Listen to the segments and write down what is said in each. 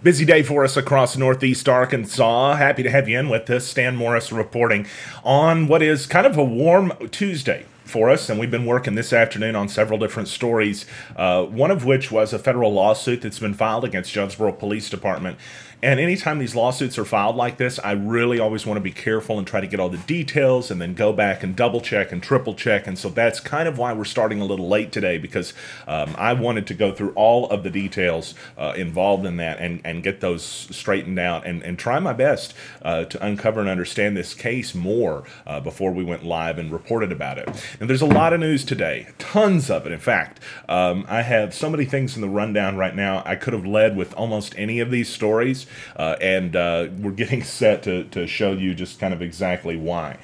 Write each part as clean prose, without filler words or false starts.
Busy day for us across Northeast Arkansas. Happy to have you in with us. Stan Morris reporting on what is kind of a warm Tuesday for us, and we've been working this afternoon on several different stories, one of which was a federal lawsuit that's been filed against Jonesboro Police Department. And anytime these lawsuits are filed like this, I really always want to be careful and try to get all the details and then go back and double check and triple check. And so that's kind of why we're starting a little late today, because I wanted to go through all of the details involved in that and get those straightened out and try my best to uncover and understand this case more before we went live and reported about it. And there's a lot of news today, tons of it. In fact, I have so many things in the rundown right now. I could have led with almost any of these stories. We're getting set to show you just kind of exactly why.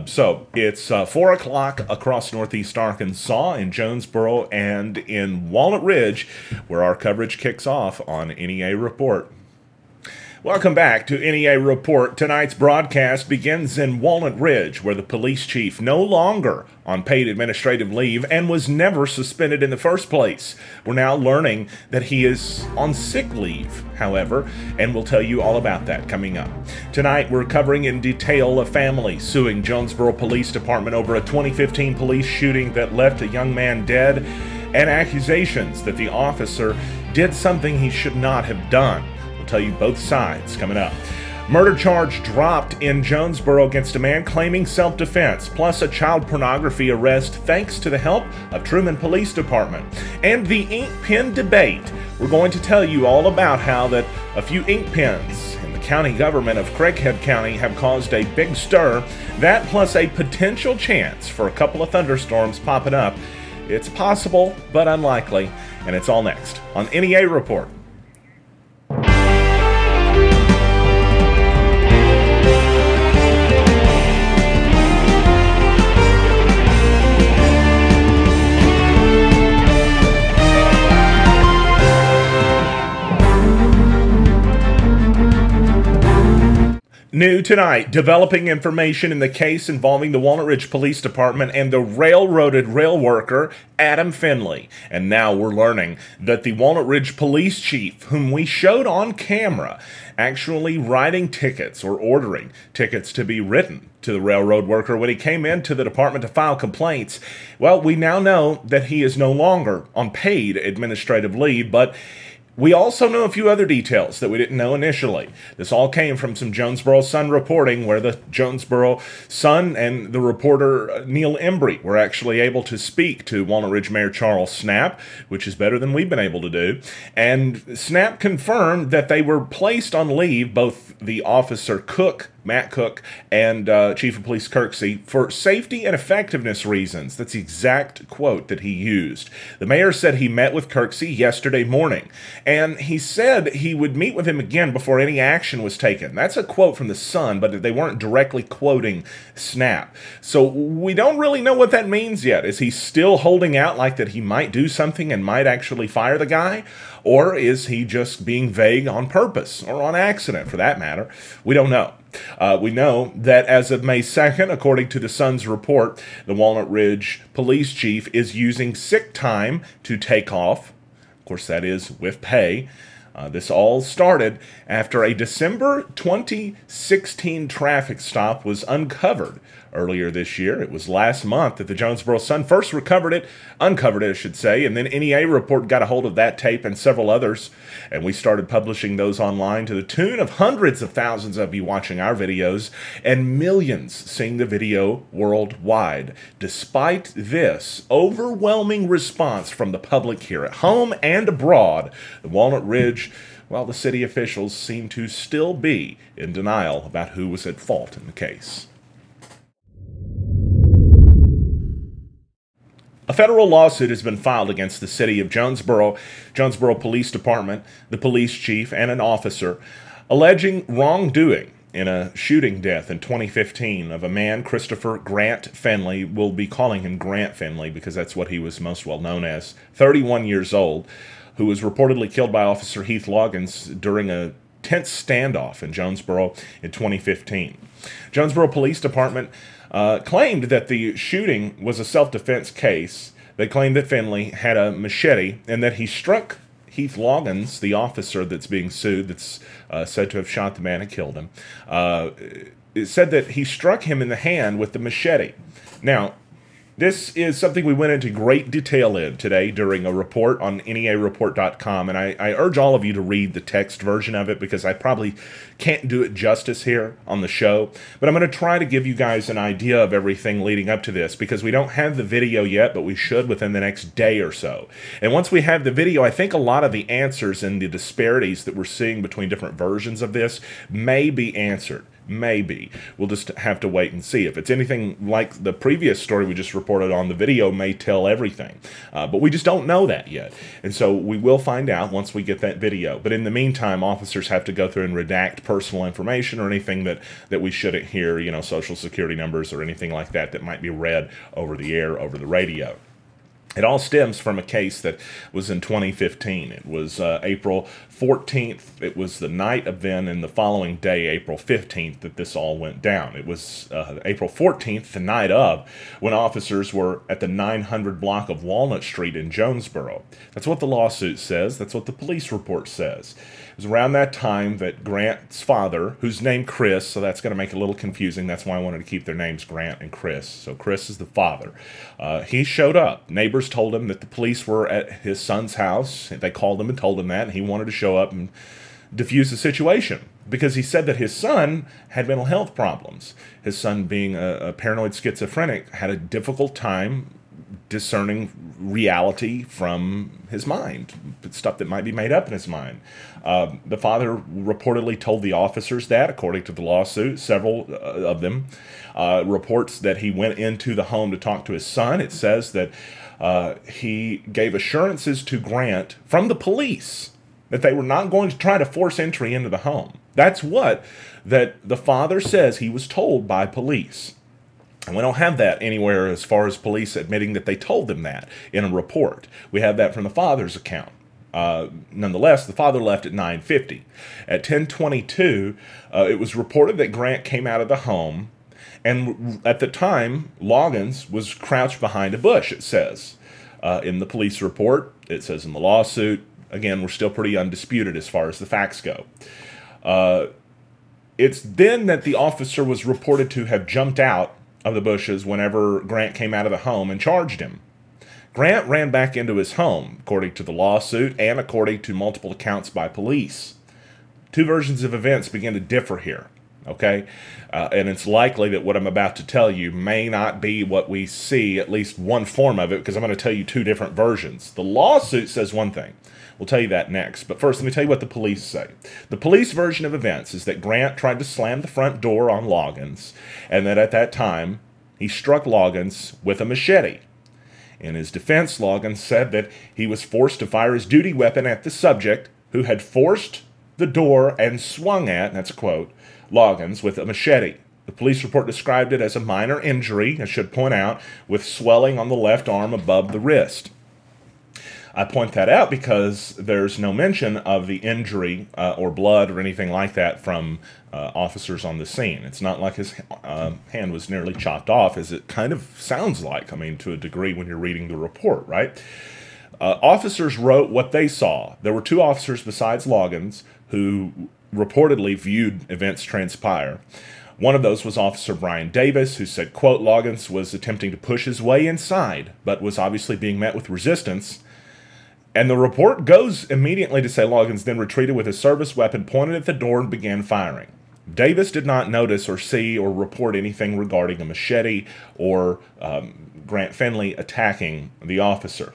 So it's 4 o'clock across Northeast Arkansas, in Jonesboro, and in Walnut Ridge, where our coverage kicks off on NEA Report. Welcome back to NEA Report. Tonight's broadcast begins in Walnut Ridge, where the police chief, no longer on paid administrative leave and was never suspended in the first place. We're now learning that he is on sick leave, however, and we'll tell you all about that coming up. Tonight, we're covering in detail a family suing Jonesboro Police Department over a 2015 police shooting that left a young man dead, and accusations that the officer did something he should not have done. We'll tell you both sides coming up. Murder charge dropped in Jonesboro against a man claiming self-defense, plus a child pornography arrest thanks to the help of Trumann Police Department. And the ink pen debate. We're going to tell you all about how that a few ink pens in the county government of Craighead County have caused a big stir. That plus a potential chance for a couple of thunderstorms popping up. It's possible, but unlikely. And it's all next on NEA Report. New tonight, developing information in the case involving the Walnut Ridge Police Department and the railroaded rail worker, Adam Finley. And now we're learning that the Walnut Ridge Police Chief, whom we showed on camera, actually writing tickets or ordering tickets to be written to the railroad worker when he came into the department to file complaints. Well, we now know that he is no longer on paid administrative leave, but we also know a few other details that we didn't know initially. This all came from some Jonesboro Sun reporting, where the Jonesboro Sun and the reporter Neil Embry were actually able to speak to Walnut Ridge Mayor Charles Snapp, which is better than we've been able to do. And Snapp confirmed that they were placed on leave, both the officer Cook, Matt Cook, and Chief of Police Kirksey, for safety and effectiveness reasons. That's the exact quote that he used. The mayor said he met with Kirksey yesterday morning, and he said he would meet with him again before any action was taken. That's a quote from the Sun, but they weren't directly quoting Snapp. So we don't really know what that means yet. Is he still holding out like that he might do something and might actually fire the guy? Or is he just being vague on purpose, or on accident for that matter? We don't know. We know that as of May 2nd, according to the Sun's report, the Walnut Ridge police chief is using sick time to take off. Of course, that is with pay. This all started after a December 2016 traffic stop was uncovered earlier this year. It was last month that the Jonesboro Sun first uncovered it, I should say, and then NEA Report got a hold of that tape and several others, and we started publishing those online to the tune of hundreds of thousands of you watching our videos and millions seeing the video worldwide. Despite this overwhelming response from the public here at home and abroad, the Walnut Ridge, well, the city officials seem to still be in denial about who was at fault in the case. A federal lawsuit has been filed against the city of Jonesboro, Jonesboro Police Department, the police chief, and an officer, alleging wrongdoing in a shooting death in 2015 of a man, Christopher Grant Finley. We'll be calling him Grant Finley because that's what he was most well known as, 31 years old, who was reportedly killed by Officer Heath Loggins during a tense standoff in Jonesboro in 2015. Jonesboro Police Department claimed that the shooting was a self-defense case. They claimed that Finley had a machete and that he struck Heath Loggins, the officer that's being sued, that's said to have shot the man and killed him, it said that he struck him in the hand with the machete. Now, this is something we went into great detail in today during a report on NEAreport.com, and I urge all of you to read the text version of it because I probably can't do it justice here on the show. But I'm going to try to give you guys an idea of everything leading up to this because we don't have the video yet, but we should within the next day or so. And once we have the video, I think a lot of the answers and the disparities that we're seeing between different versions of this may be answered. Maybe. We'll just have to wait and see. If it's anything like the previous story we just reported on, the video may tell everything. But we just don't know that yet. And so we will find out once we get that video. But in the meantime, officers have to go through and redact personal information or anything that we shouldn't hear, you know, social security numbers or anything like that that might be read over the air, over the radio. It all stems from a case that was in 2015. It was April 14th. It was the night of then, and the following day, April 15th, that this all went down. It was April 14th, the night of, when officers were at the 900 block of Walnut Street in Jonesboro. That's what the lawsuit says. That's what the police report says. It was around that time that Grant's father, who's named Chris, so that's going to make it a little confusing. That's why I wanted to keep their names Grant and Chris. So Chris is the father. He showed up. Neighbors told him that the police were at his son's house. They called him and told him that, and he wanted to show up and diffuse the situation because he said that his son had mental health problems. His son, being a paranoid schizophrenic, had a difficult time discerning reality from his mind, stuff that might be made up in his mind. The father reportedly told the officers that, according to the lawsuit, several of them, reports that he went into the home to talk to his son. It says that he gave assurances to Grant from the police that they were not going to try to force entry into the home. That's what that the father says he was told by police. And we don't have that anywhere as far as police admitting that they told them that in a report. We have that from the father's account. Nonetheless, the father left at 9:50. At 10:22, it was reported that Grant came out of the home, and at the time, Loggins was crouched behind a bush, it says. In the police report, it says in the lawsuit. Again, we're still pretty undisputed as far as the facts go. It's then that the officer was reported to have jumped out of the bushes whenever Grant came out of the home and charged him. Grant ran back into his home, according to the lawsuit and according to multiple accounts by police. Two versions of events begin to differ here, okay? And it's likely that what I'm about to tell you may not be what we see, at least one form of it, because I'm going to tell you two different versions. The lawsuit says one thing. We'll tell you that next. But first, let me tell you what the police say. The police version of events is that Grant tried to slam the front door on Loggins, and that at that time, he struck Loggins with a machete. In his defense, Loggins said that he was forced to fire his duty weapon at the subject, who had forced the door and swung at, and that's a quote, Loggins with a machete. The police report described it as a minor injury, I should point out, with swelling on the left arm above the wrist. I point that out because there's no mention of the injury or blood or anything like that from officers on the scene. It's not like his hand was nearly chopped off, as it kind of sounds like, I mean, to a degree when you're reading the report, right? Officers wrote what they saw. There were two officers besides Loggins who reportedly viewed events transpire. One of those was Officer Brian Davis, who said, quote, Loggins was attempting to push his way inside, but was obviously being met with resistance. And the report goes immediately to say Loggins then retreated with his service weapon pointed at the door and began firing. Davis did not notice or see or report anything regarding a machete or Grant Finley attacking the officer.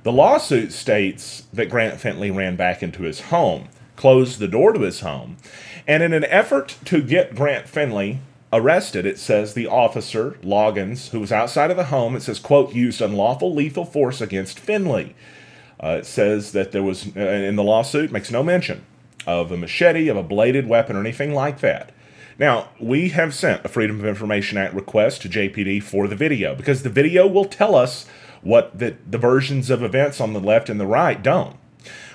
The lawsuit states that Grant Finley ran back into his home, closed the door to his home, and in an effort to get Grant Finley arrested, it says the officer, Loggins, who was outside of the home, it says, quote, used unlawful lethal force against Finley. It says that there was, in the lawsuit, makes no mention of a machete, of a bladed weapon, or anything like that. Now, we have sent a Freedom of Information Act request to JPD for the video, because the video will tell us what the versions of events on the left and the right don't.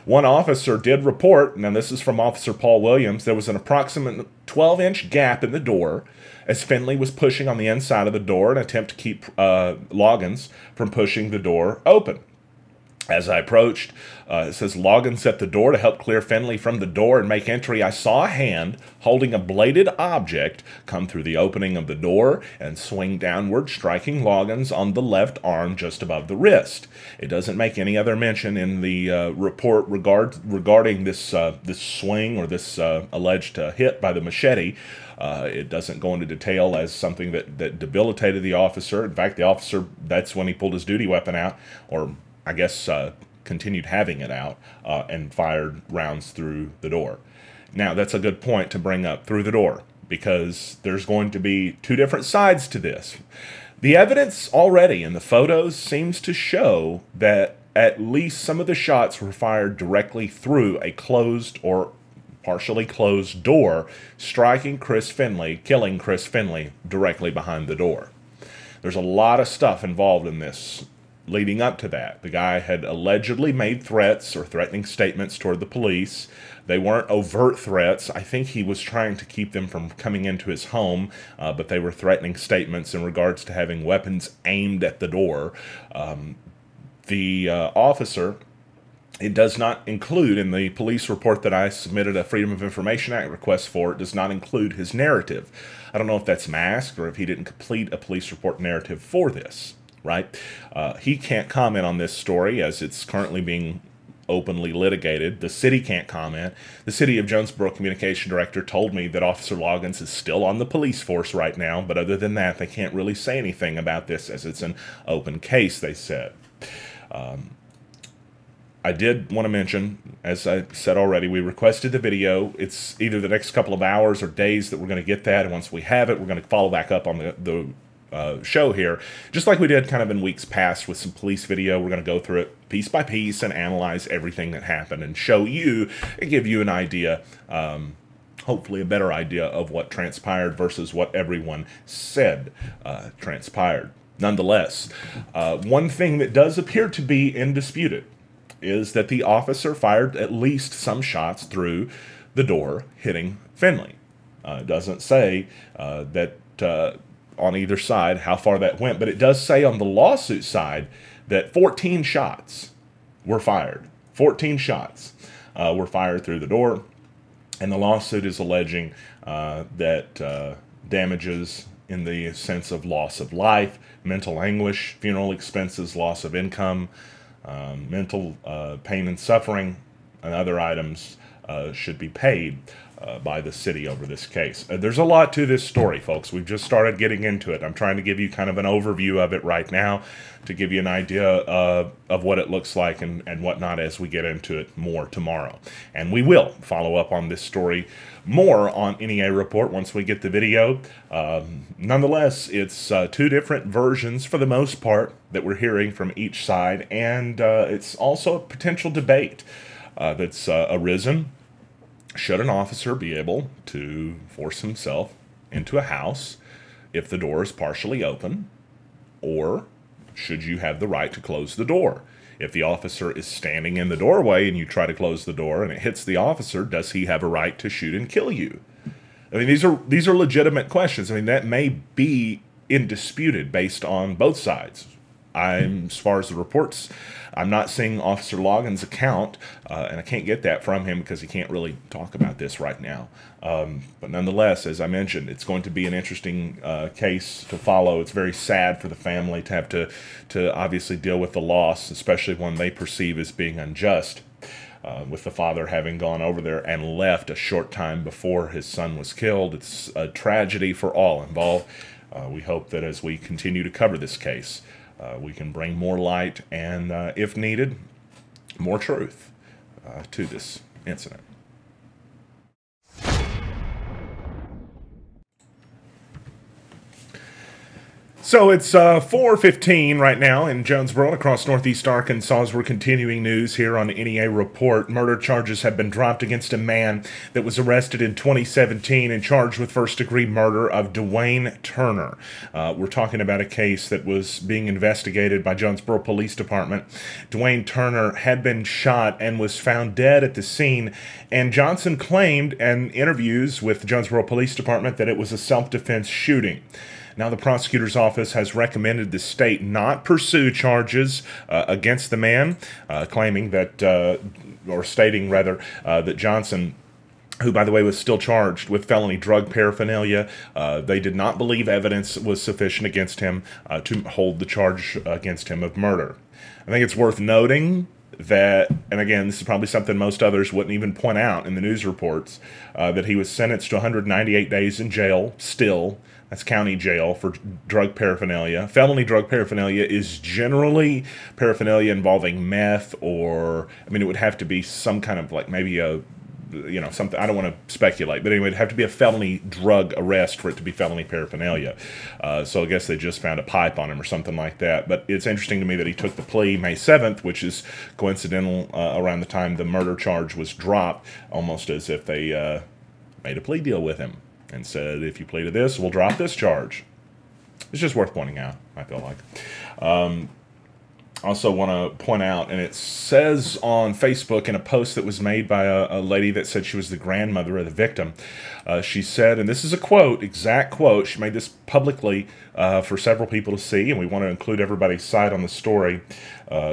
One officer did report, now this is from Officer Paul Williams, there was an approximate 12-inch gap in the door as Finley was pushing on the inside of the door in an attempt to keep Loggins from pushing the door open. As I approached, it says Loggins at the door to help clear Finley from the door and make entry. I saw a hand holding a bladed object come through the opening of the door and swing downward, striking Loggins on the left arm just above the wrist. It doesn't make any other mention in the report regarding this swing or this alleged hit by the machete. It doesn't go into detail as something that debilitated the officer. In fact, the officer, that's when he pulled his duty weapon out, or I guess continued having it out, and fired rounds through the door. Now, that's a good point to bring up, through the door, because there's going to be two different sides to this. The evidence already in the photos seems to show that at least some of the shots were fired directly through a closed or partially closed door, striking Chris Finley, killing Chris Finley directly behind the door. There's a lot of stuff involved in this leading up to that. The guy had allegedly made threats or threatening statements toward the police. They weren't overt threats. I think he was trying to keep them from coming into his home, but they were threatening statements in regards to having weapons aimed at the door. The officer, it does not include, in the police report that I submitted a Freedom of Information Act request for, it does not include his narrative. I don't know if that's masked or if he didn't complete a police report narrative for this, right? He can't comment on this story as it's currently being openly litigated. The city can't comment. The City of Jonesboro Communication Director told me that Officer Loggins is still on the police force right now, but other than that, they can't really say anything about this as it's an open case, they said. I did want to mention, as I said already, we requested the video. It's either the next couple of hours or days that we're going to get that, and once we have it, we're going to follow back up on the show here, just like we did kind of in weeks past with some police video. We're going to go through it piece by piece and analyze everything that happened and show you and give you an idea, hopefully a better idea of what transpired versus what everyone said transpired. Nonetheless, one thing that does appear to be indisputed is that the officer fired at least some shots through the door, hitting Finley. It doesn't say that on either side how far that went, but it does say on the lawsuit side that 14 shots were fired. 14 shots were fired through the door, and the lawsuit is alleging that damages in the sense of loss of life, mental anguish, funeral expenses, loss of income, mental pain and suffering, and other items should be paid by the city over this case. There's a lot to this story, folks. We've just started getting into it. I'm trying to give you kind of an overview of it right now to give you an idea of what it looks like and whatnot as we get into it more tomorrow. And we will follow up on this story more on NEA Report once we get the video. Nonetheless, it's two different versions for the most part that we're hearing from each side, and it's also a potential debate that's arisen. Should an officer be able to force himself into a house if the door is partially open, or should you have the right to close the door? If the officer is standing in the doorway and you try to close the door and it hits the officer, does he have a right to shoot and kill you? I mean, these are legitimate questions. I mean, that may be indisputed based on both sides. As far as the reports, I'm not seeing Officer Loggins' account, and I can't get that from him because he can't really talk about this right now. But nonetheless, as I mentioned, it's going to be an interesting case to follow. It's very sad for the family to have to obviously deal with the loss, especially one they perceive as being unjust, with the father having gone over there and left a short time before his son was killed. It's a tragedy for all involved. We hope that as we continue to cover this case, we can bring more light and, if needed, more truth to this incident. So it's 4:15 right now in Jonesboro and across northeast Arkansas as we're continuing news here on the NEA Report. Murder charges have been dropped against a man that was arrested in 2017 and charged with first-degree murder of Dwayne Turner. We're talking about a case that was being investigated by Jonesboro Police Department. Dwayne Turner had been shot and was found dead at the scene, and Johnson claimed in interviews with the Jonesboro Police Department that it was a self-defense shooting. Now, the prosecutor's office has recommended the state not pursue charges against the man, claiming that, or stating rather, that Johnson, who, by the way, was still charged with felony drug paraphernalia. They did not believe evidence was sufficient against him to hold the charge against him of murder. I think it's worth noting that, and again, this is probably something most others wouldn't even point out in the news reports, that he was sentenced to 198 days in jail still. That's county jail for drug paraphernalia. Felony drug paraphernalia is generally paraphernalia involving meth, or, I mean, it would have to be some kind of, like, maybe a, you know, something, I don't want to speculate, but anyway, it'd have to be a felony drug arrest for it to be felony paraphernalia. So I guess they just found a pipe on him or something like that. But it's interesting to me that he took the plea May 7th, which is coincidental around the time the murder charge was dropped, almost as if they made a plea deal with him and said, if you plead to this, we'll drop this charge. It's just worth pointing out, I feel like. Also want to point out, and it says on Facebook in a post that was made by a lady that said she was the grandmother of the victim, she said, and this is a quote, exact quote, she made this publicly for several people to see, and we want to include everybody's side on the story.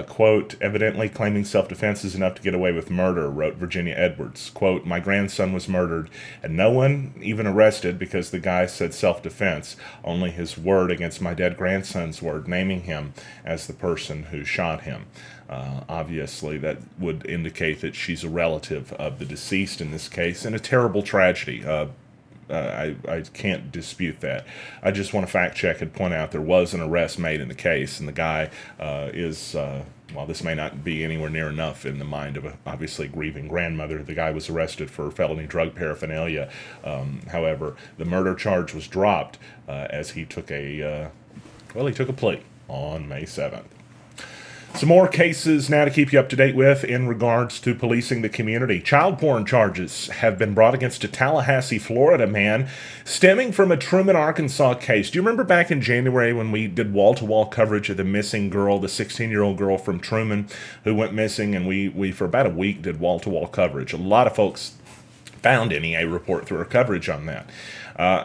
Quote, evidently claiming self-defense is enough to get away with murder, wrote Virginia Edwards. Quote, my grandson was murdered, and no one even arrested because the guy said self-defense, only his word against my dead grandson's word, naming him as the person who shot him. Obviously, that would indicate that she's a relative of the deceased in this case, and a terrible tragedy. I can't dispute that. I just want to fact check and point out there was an arrest made in the case, and the guy is, while this may not be anywhere near enough in the mind of a obviously grieving grandmother, the guy was arrested for felony drug paraphernalia. However, the murder charge was dropped as he took a, he took a plea on May 7th. Some more cases now to keep you up to date with in regards to policing the community. Child porn charges have been brought against a Tallahassee, Florida man stemming from a Trumann, Arkansas case. Do you remember back in January when we did wall-to-wall coverage of the missing girl, the 16-year-old girl from Trumann who went missing, and we for about a week did wall-to-wall coverage. A lot of folks found NEA report through our coverage on that.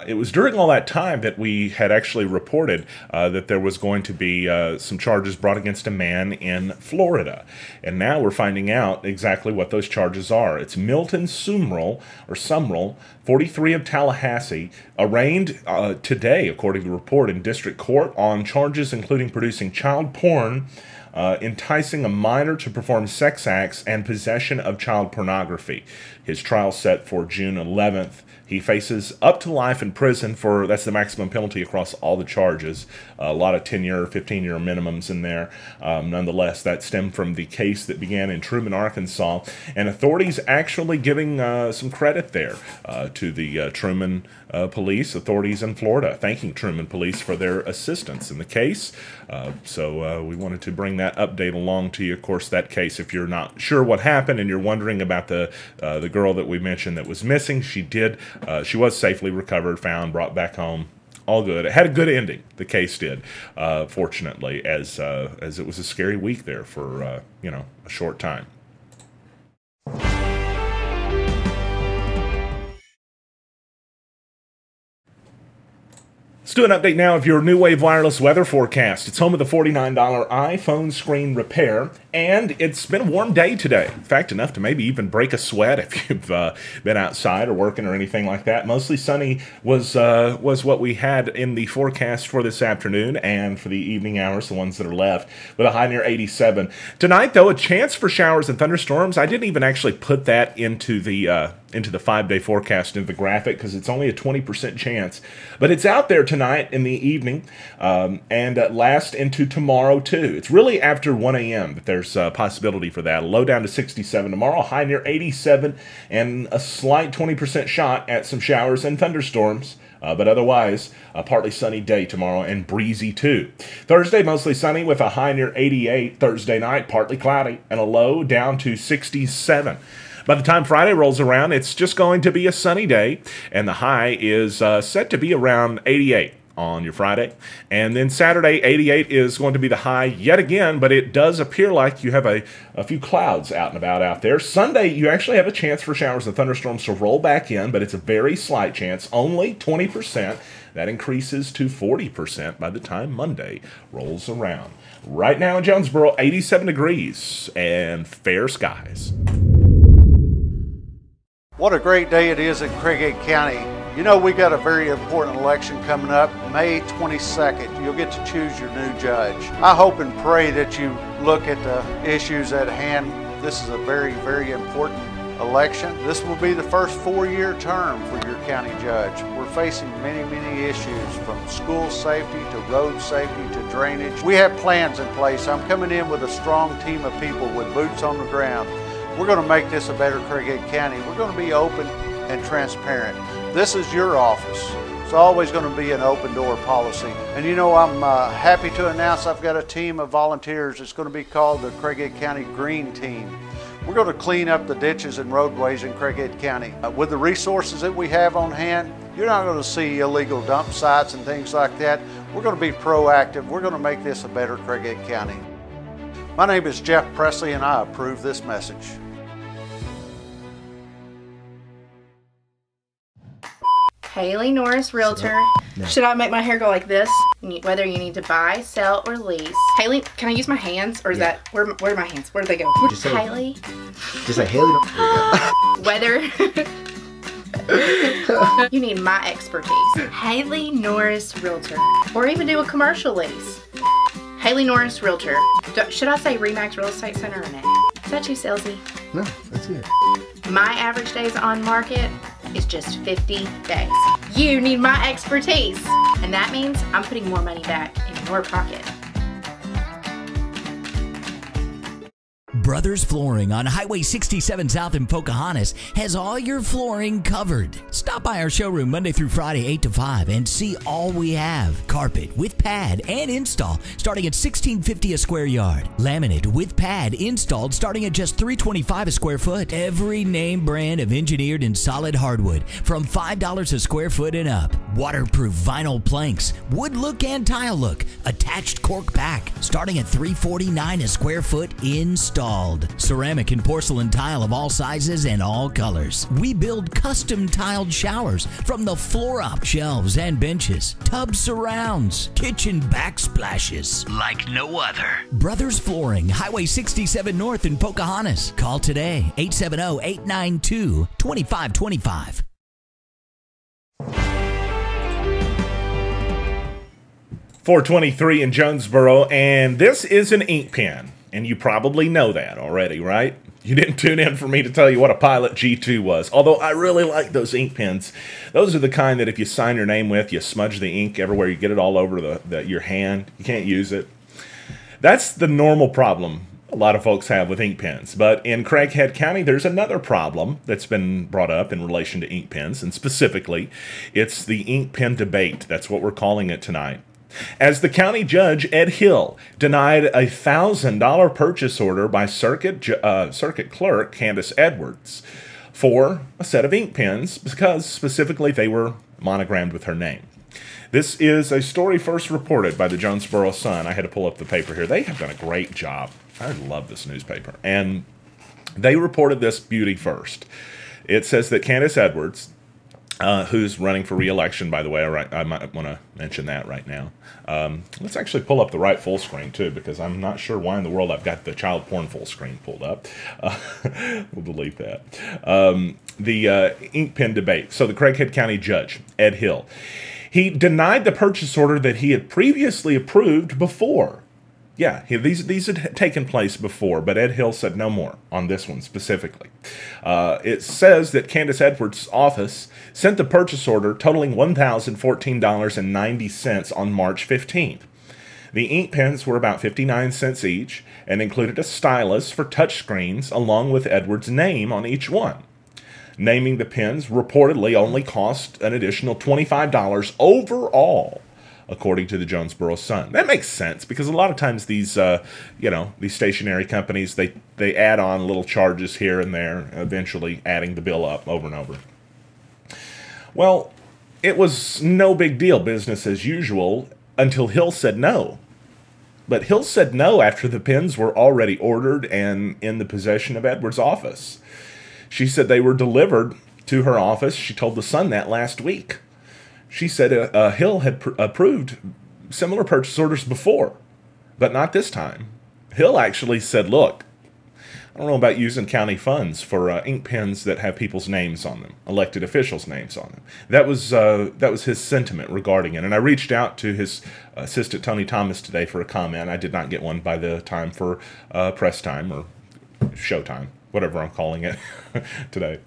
It was during all that time that we had actually reported that there was going to be some charges brought against a man in Florida. And now we're finding out exactly what those charges are. It's Milton Sumrall, 43 of Tallahassee, arraigned today, according to the report, in district court on charges including producing child porn, enticing a minor to perform sex acts, and possession of child pornography. His trial set for June 11th. He faces up to life in prison for, that's the maximum penalty across all the charges. A lot of 10-year, 15-year minimums in there. Nonetheless, that stemmed from the case that began in Trumann, Arkansas, and authorities actually giving some credit there to the Trumann police, authorities in Florida, thanking Trumann police for their assistance in the case. So we wanted to bring that update along to you. Of course, that case, if you're not sure what happened and you're wondering about the girl that we mentioned that was missing, she was safely recovered, found, brought back home. All good. It had a good ending. The case did, fortunately, as it was a scary week there for a short time. Let's do an update now of your New Wave Wireless weather forecast. It's home of the $49 iPhone screen repair, and it's been a warm day today. In fact, enough to maybe even break a sweat if you've been outside or working or anything like that. Mostly sunny was what we had in the forecast for this afternoon and for the evening hours, the ones that are left, with a high near 87. Tonight, though, a chance for showers and thunderstorms. I didn't even actually put that into the 5-day forecast in the graphic because it's only a 20% chance, but it's out there tonight in the evening and last into tomorrow too. It's really after 1 a.m. that there's a possibility for that. A low down to 67 tomorrow, high near 87, and a slight 20% shot at some showers and thunderstorms. But otherwise, a partly sunny day tomorrow and breezy too. Thursday, mostly sunny with a high near 88. Thursday night, partly cloudy and a low down to 67. By the time Friday rolls around, it's just going to be a sunny day, and the high is set to be around 88 on your Friday. And then Saturday, 88 is going to be the high yet again, but it does appear like you have a few clouds out and about out there. Sunday, you actually have a chance for showers and thunderstorms to roll back in, but it's a very slight chance, only 20%. That increases to 40% by the time Monday rolls around. Right now in Jonesboro, 87 degrees and fair skies. What a great day it is in Craighead County. You know, we got a very important election coming up, May 22nd. You'll get to choose your new judge. I hope and pray that you look at the issues at hand. This is a very, very important election. This will be the first 4-year term for your county judge. We're facing many, many issues, from school safety to road safety to drainage. We have plans in place. I'm coming in with a strong team of people with boots on the ground. We're going to make this a better Craighead County. We're going to be open and transparent. This is your office. It's always going to be an open door policy. And you know, I'm happy to announce I've got a team of volunteers. It's going to be called the Craighead County Green Team. We're going to clean up the ditches and roadways in Craighead County. With the resources that we have on hand, you're not going to see illegal dump sites and things like that. We're going to be proactive. We're going to make this a better Craighead County. My name is Jeff Presley, and I approve this message. Haley Norris, Realtor. No. Should I make my hair go like this? Whether you need to buy, sell, or lease. Haley, can I use my hands? Or is that, where are my hands? Where do they go? Just say, Haley. Just say Haley. Whether you need my expertise. Haley Norris, Realtor. Or even do a commercial lease. Haley Norris, Realtor. Should I say Remax Real Estate Center or no? Is that too salesy? No, that's good. My average days on market is just 50 days. You need my expertise. And that means I'm putting more money back in your pocket. Brothers Flooring on Highway 67 South in Pocahontas has all your flooring covered. Stop by our showroom Monday through Friday 8 to 5 and see all we have. Carpet with pad and install starting at $16.50 a square yard. Laminate with pad installed starting at just $3.25 a square foot. Every name brand of engineered and solid hardwood from $5 a square foot and up. Waterproof vinyl planks, wood look and tile look, attached cork pack starting at $3.49 a square foot installed. Ceramic and porcelain tile of all sizes and all colors. We build custom tiled showers from the floor up shelves and benches, tub surrounds, kitchen backsplashes like no other. Brothers Flooring, Highway 67 North in Pocahontas. Call today, 870-892-2525. 423 in Jonesboro, and this is an ink pen. And you probably know that already, right? You didn't tune in for me to tell you what a Pilot G2 was. Although I really like those ink pens. Those are the kind that if you sign your name with, you smudge the ink everywhere, you get it all over your hand. You can't use it. That's the normal problem a lot of folks have with ink pens. But in Craighead County, there's another problem that's been brought up in relation to ink pens. And specifically, it's the ink pen debate. That's what we're calling it tonight. As the county judge, Ed Hill, denied a $1,000 purchase order by circuit clerk Candace Edwards for a set of ink pens because specifically they were monogrammed with her name. This is a story first reported by the Jonesboro Sun. I had to pull up the paper here. They have done a great job. I love this newspaper. And they reported this beauty first. It says that Candace Edwards, who's running for re-election, by the way, I might want to mention that right now. Let's actually pull up the right full screen, too, because I'm not sure why in the world I've got the child porn full screen pulled up. We'll delete that. The ink pen debate. So the Craighead County judge, Ed Hill, he denied the purchase order that he had previously approved before. Yeah, these had taken place before, but Ed Hill said no more on this one specifically. It says that Candace Edwards' office sent the purchase order totaling $1,014.90 on March 15th. The ink pens were about 59 cents each and included a stylus for touchscreens along with Edwards' name on each one. Naming the pens reportedly only cost an additional $25 overall, according to the Jonesboro Sun. That makes sense because a lot of times these, these stationery companies, they add on little charges here and there, eventually adding the bill up over and over. Well, it was no big deal, business as usual, until Hill said no. But Hill said no after the pens were already ordered and in the possession of Edwards' office. She said they were delivered to her office. She told the Sun that last week. She said Hill had approved similar purchase orders before, but not this time. Hill actually said, look, I don't know about using county funds for ink pens that have people's names on them, elected officials' names on them. That was his sentiment regarding it. And I reached out to his assistant, Tony Thomas, today for a comment. I did not get one by the time for press time or show time, whatever I'm calling it today.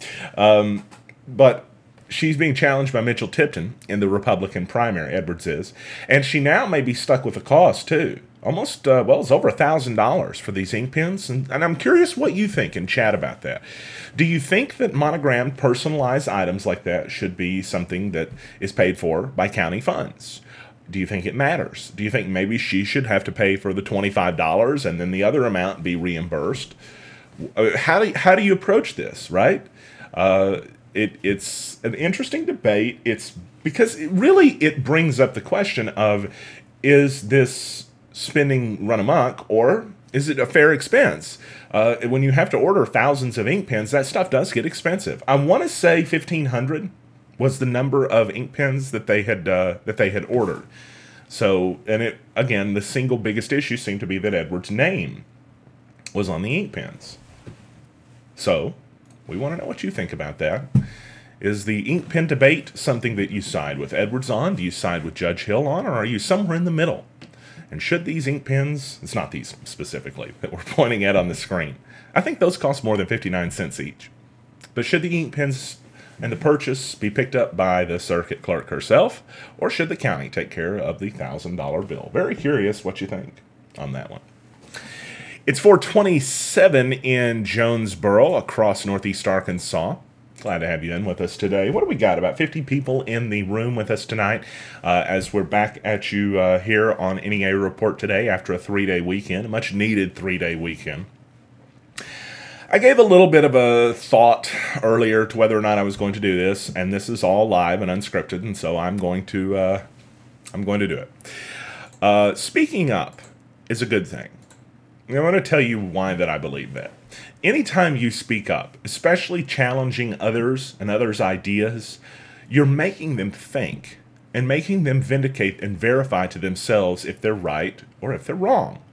But she's being challenged by Mitchell Tipton in the Republican primary, Edwards is. And she now may be stuck with a cost, too. Almost, well, it's over $1,000 for these ink pens. And I'm curious what you think and chat about that. Do you think that monogrammed, personalized items like that should be something that is paid for by county funds? Do you think it matters? Do you think maybe she should have to pay for the $25 and then the other amount be reimbursed? How do you approach this, right? It's an interesting debate. It's because it brings up the question of, is this spending run amok, or is it a fair expense? When you have to order thousands of ink pens, that stuff does get expensive. I want to say 1,500 was the number of ink pens that they had ordered. So, and it again, the single biggest issue seemed to be that Edwards' name was on the ink pens. So, we want to know what you think about that. Is the ink pen debate something that you side with Edwards on? Do you side with Judge Hill on? Or are you somewhere in the middle? And should these ink pens, it's not these specifically that we're pointing at on the screen, I think those cost more than 59 cents each. But should the ink pens and the purchase be picked up by the circuit clerk herself, or should the county take care of the $1,000 bill? Very curious what you think on that one. It's 427 in Jonesboro across northeast Arkansas. Glad to have you in with us today. What do we got? About 50 people in the room with us tonight as we're back at you here on NEA Report today after a 3-day weekend, a much-needed 3-day weekend. I gave a little bit of a thought earlier to whether or not I was going to do this, and this is all live and unscripted, and so I'm going to do it. Speaking up is a good thing. I want to tell you why that I believe that. Anytime you speak up, especially challenging others and others' ideas, you're making them think and making them vindicate and verify to themselves if they're right or if they're wrong.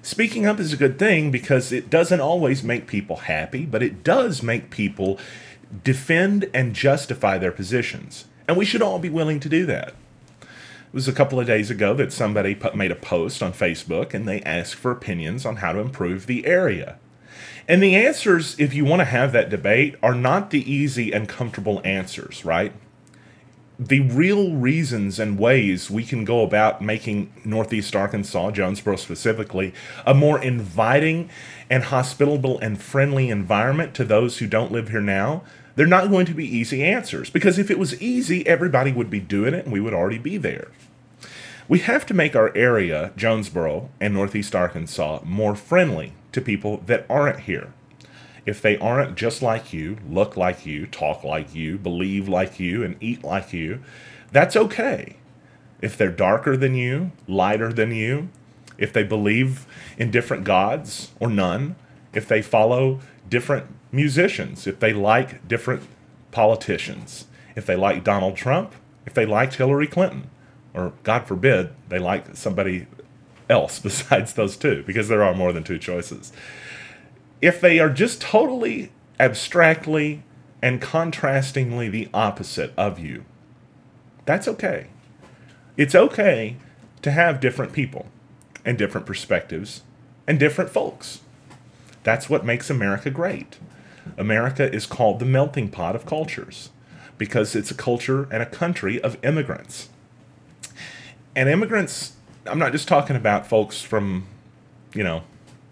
Speaking up is a good thing because it doesn't always make people happy, but it does make people defend and justify their positions. And we should all be willing to do that. It was a couple of days ago that somebody made a post on Facebook and they asked for opinions on how to improve the area. And the answers, if you want to have that debate, are not the easy and comfortable answers, right? The real reasons and ways we can go about making northeast Arkansas, Jonesboro specifically, a more inviting and hospitable and friendly environment to those who don't live here now, they're not going to be easy answers. Because if it was easy, everybody would be doing it and we would already be there. We have to make our area, Jonesboro and northeast Arkansas, more friendly to people that aren't here. If they aren't just like you, look like you, talk like you, believe like you, and eat like you, that's okay. If they're darker than you, lighter than you, if they believe in different gods or none, if they follow different musicians, if they like different politicians, if they like Donald Trump, if they liked Hillary Clinton, or God forbid, they like somebody else besides those two, because there are more than two choices. If they are just totally, abstractly, and contrastingly the opposite of you, that's okay. It's okay to have different people and different perspectives and different folks. That's what makes America great. America is called the melting pot of cultures because it's a culture and a country of immigrants. And immigrants, I'm not just talking about folks from,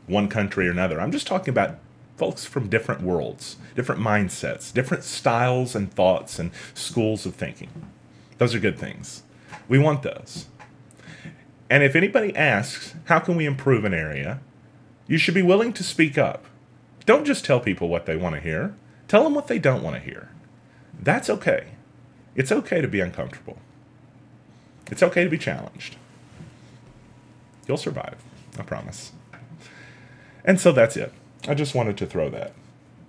one country or another. I'm just talking about folks from different worlds, different mindsets, different styles and thoughts and schools of thinking. Those are good things. We want those. And if anybody asks, how can we improve an area, you should be willing to speak up. Don't just tell people what they want to hear. Tell them what they don't want to hear. That's okay. It's okay to be uncomfortable. It's okay to be challenged. You'll survive, I promise. And so that's it. I just wanted to throw that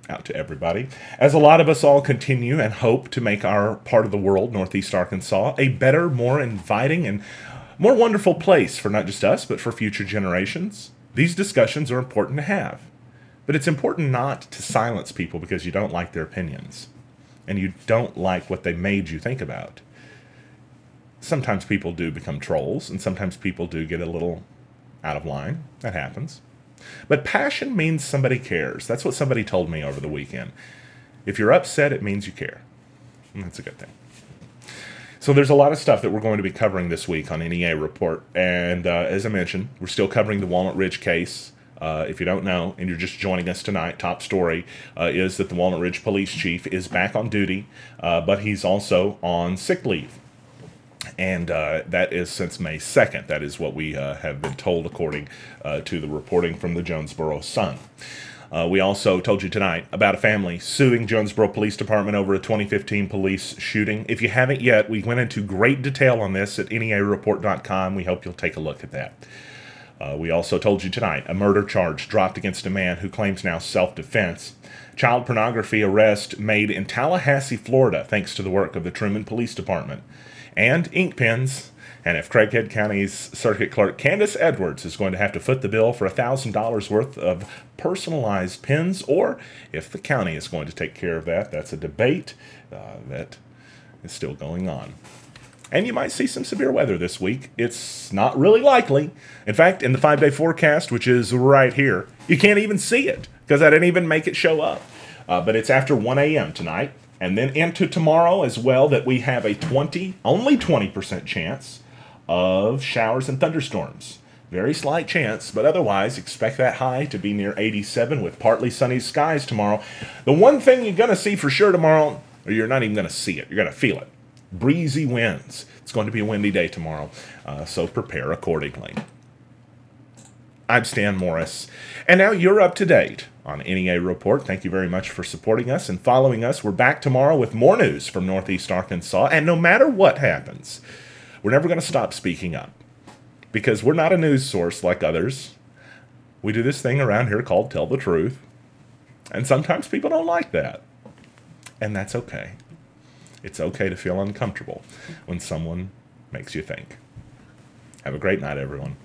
out to everybody, as a lot of us all continue and hope to make our part of the world, Northeast Arkansas, a better, more inviting, and more wonderful place for not just us, but for future generations. These discussions are important to have. But it's important not to silence people because you don't like their opinions and you don't like what they made you think about. Sometimes people do become trolls, and sometimes people do get a little out of line. That happens. But passion means somebody cares. That's what somebody told me over the weekend. If you're upset, it means you care. And that's a good thing. So there's a lot of stuff that we're going to be covering this week on NEA Report. And as I mentioned, we're still covering the Walnut Ridge case. If you don't know, and you're just joining us tonight, top story is that the Walnut Ridge police chief is back on duty, but he's also on sick leave. And that is since May 2nd. That is what we have been told according to the reporting from the Jonesboro Sun. We also told you tonight about a family suing Jonesboro Police Department over a 2015 police shooting. If you haven't yet, we went into great detail on this at neareport.com. We hope you'll take a look at that. We also told you tonight a murder charge dropped against a man who claims now self-defense. Child pornography arrest made in Tallahassee, Florida, thanks to the work of the Trumann Police Department. And ink pens. And if Craighead County's Circuit Clerk Candace Edwards is going to have to foot the bill for $1,000 worth of personalized pens, or if the county is going to take care of that, that's a debate that is still going on. And you might see some severe weather this week. It's not really likely. In fact, in the 5-day forecast, which is right here, you can't even see it because I didn't even make it show up. But it's after 1 a.m. tonight, and then into tomorrow as well, that we have a only 20% chance of showers and thunderstorms. Very slight chance, but otherwise expect that high to be near 87 with partly sunny skies tomorrow. The one thing you're going to see for sure tomorrow, or you're not even going to see it, you're going to feel it. Breezy winds. It's going to be a windy day tomorrow, so prepare accordingly. I'm Stan Morris, and now you're up to date on NEA Report. Thank you very much for supporting us and following us. We're back tomorrow with more news from Northeast Arkansas, and no matter what happens, we're never going to stop speaking up because we're not a news source like others. We do this thing around here called Tell the Truth, and sometimes people don't like that, and that's okay. It's okay to feel uncomfortable when someone makes you think. Have a great night, everyone.